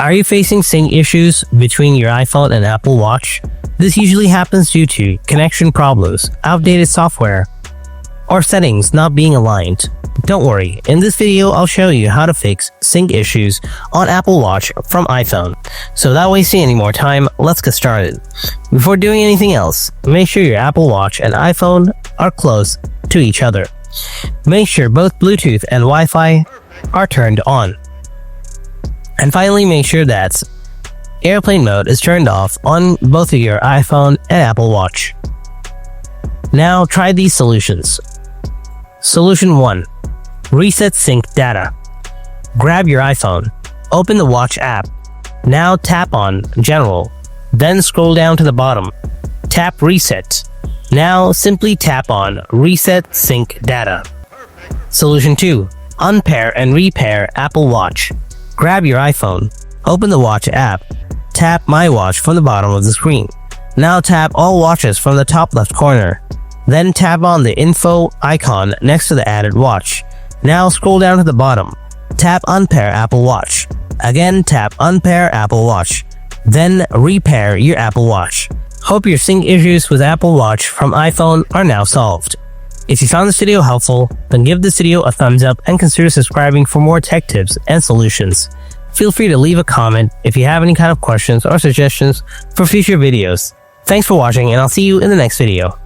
Are you facing sync issues between your iPhone and Apple Watch? This usually happens due to connection problems, outdated software, or settings not being aligned. Don't worry, in this video I'll show you how to fix sync issues on Apple Watch from iPhone. So without wasting any more time, let's get started. Before doing anything else, make sure your Apple Watch and iPhone are close to each other. Make sure both Bluetooth and Wi-Fi are turned on. And finally, make sure that airplane mode is turned off on both of your iPhone and Apple Watch. Now try these solutions. Solution 1. Reset sync data. Grab your iPhone. Open the Watch app. Now tap on General. Then scroll down to the bottom. Tap Reset. Now simply tap on Reset Sync Data. Solution 2. Unpair and repair Apple Watch. Grab your iPhone. Open the Watch app. Tap My Watch from the bottom of the screen. Now tap All Watches from the top left corner. Then tap on the info icon next to the added watch. Now scroll down to the bottom. Tap Unpair Apple Watch. Again, tap Unpair Apple Watch. Then repair your Apple Watch. Hope your sync issues with Apple Watch from iPhone are now solved. If you found this video helpful, then give this video a thumbs up and consider subscribing for more tech tips and solutions. Feel free to leave a comment if you have any kind of questions or suggestions for future videos. Thanks for watching, and I'll see you in the next video.